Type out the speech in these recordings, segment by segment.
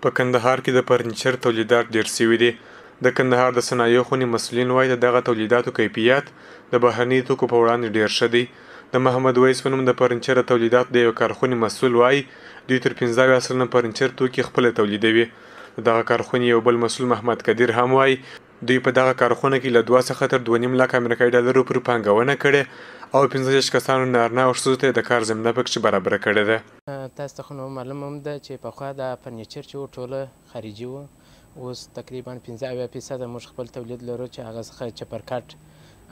په کندهار کې د فرنیچر تولیدات ډیر شوي دي. د کندهار د صنایعو خونې مسؤلین وایي د دغه تولیداتو کیفیت د بهرني توکو په وړاندې ډیر ښه دی. د محمد ویس په نوم د فرنیچر تولیداتو د یو کارخونې مسؤل وایي دوی تر 15 سلنه فرنیچر توکي خپله تولیدوي. د دغه کارخونې یو بل مسؤل محمد قدیر هم وایي دوی په دغه کارخونه کې له 2 څخه تر 2.5 لک امریکایي ډالرو پورې پانګونه کړې او 15 کسانو نارینه او ښځو ته د کار زمینه پکې برابره کړې ده. تاسو ته خو نو معلومه هم ده چې پخوا د فرنیچر چې و ټوله خارجي و، اوس تقریبا 15% موږ خپل تولید لرو چې هغه څخه چپرکټ،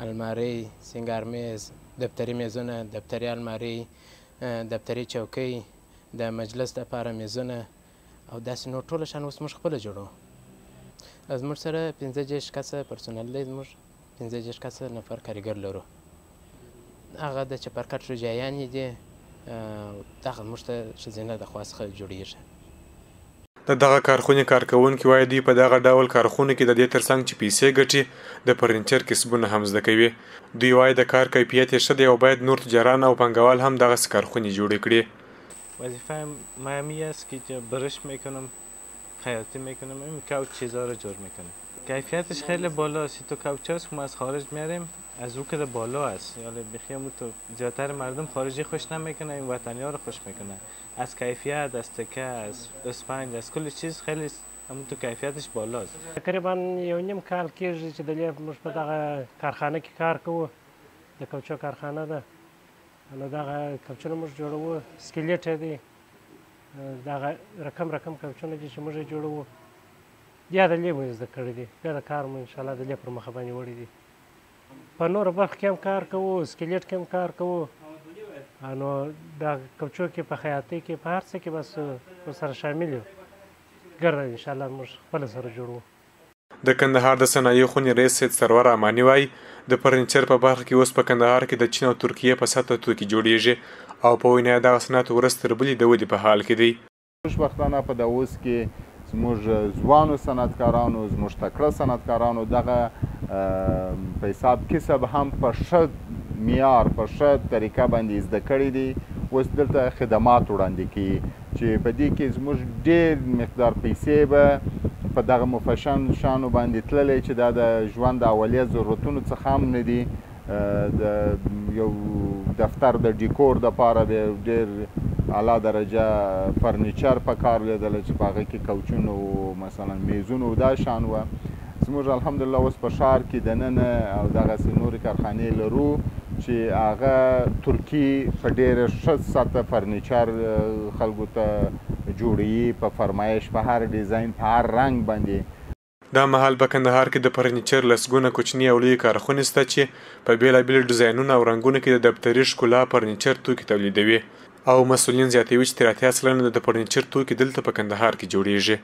المارۍ، سینګار میز، دفتري میزونه، دفتري المارۍ، دفتري چوکۍ، د مجلس دپاره میزونه او داسې نور ټوله شیان اوس موږ خپله جوړوو. زموږ سره 15 کسه پرسونل دی، زموږ 15 کسه نفر کارګر لرو. هغه د چپرکټ روجایانې دي، دغه موږ ته ښځینه د خوا څخه جوړیږي. د دغه کارخونې کارکوونکي وایي دوی په دغه ډول کارخونو کې د دې ترڅنګ چې پیسې ګټي د فرنیچر کسبونه هم زده کوي. دوی وایي د کار کیفیت یې ښه دی او باید نور تجاران او پانګوال هم دغسې کارخونې جوړې کړي. وظیفه مهمی است که برش میکنم، خیاطی میکنم، این کوچ چیزا رو جور میکنم. کیفیتش خیلی بالاست. تو کوچ هست که ما از خارج میاریم، از رو که بالا است، یعنی بخیام تو زیادتر مردم خارجی خوش نمیکنه، این وطنی ها رو خوش میکنه. از کیفیت، از تکه، از اسفنج، از کل چیز خیلی همون تو کیفیتش بالاست. تقریبا یو نیم کال کېږي چې د دې موږ په دغه کارخانه کې کار کوو. د کوچو کارخانه ده، نو دغه کوچونه موږ جوړوو. سکلیټ دی، دغه رقم کوچونه دي چې موږ یې جوړوو. بیا د لیبو زده کړي دي، بیا د کار مو انشاءالله د لیب پر مخه باندې وړي دي. په نورو برخو کې هم کار کوو، سکلیټ کې هم کار کوو، نو د کوچو کې په خیاطۍ کې په هر څه کې بس ورسره شامل یو. ګرده انشاءالله موږ خپله سره جوړوو. د کندهار د صنایعو خونې رئیس سید سرور اماني وایي د فرنیچر په برخه کې اوس په کندهار کې د چین او ترکیې په سطحه توکي جوړیږي او په وینا دغه صنعت ورځ تر بلې د ودې په حال کې دی. خوشبختانه په دا اوس کې زموږ ځوانو صنعتکارانو، زموږ تکړه صنعتکارانو دغه په حساب کسب هم په ښه معیار، په ښه طریقه باندې زده کړي دي. اوس دلته خدمات وړاندې کوي چې په دې کې زموږ ډېر مقدار پیسې به په دغه مفشن شانو باندې تللی چې دا د ژوند د اولیه ضرورتونو څخه هم نه دي. د یو دفتر د ډیکور دپاره به ډېر اعلی درجه فرنیچر په کار لیدله چې په هغه کې کوچونو او مثلا میزونو او دا شان وه. زموږ الحمدلله اوس په ښار کې دننه او دغسې نورې کارخانې لرو چې هغه ترکي په ډېره ښه سطحه فرنیچر خلکو ته جوړوي، په فرمایش، په هر ډیزاین، په هر رنګ باندې. دا مهال په کندهار کې د فرنیچر لسګونه کوچني او لویې کارخونې شته چې په بېلابېلو ډیزاینونو او رنګونو کې د دفتري ښکلا فرنیچر توکي تولیدوي او مسؤلین زیاتوي چې تر 80 سلنه د فرنیچر توکي دلته په کندهار کې جوړیږي.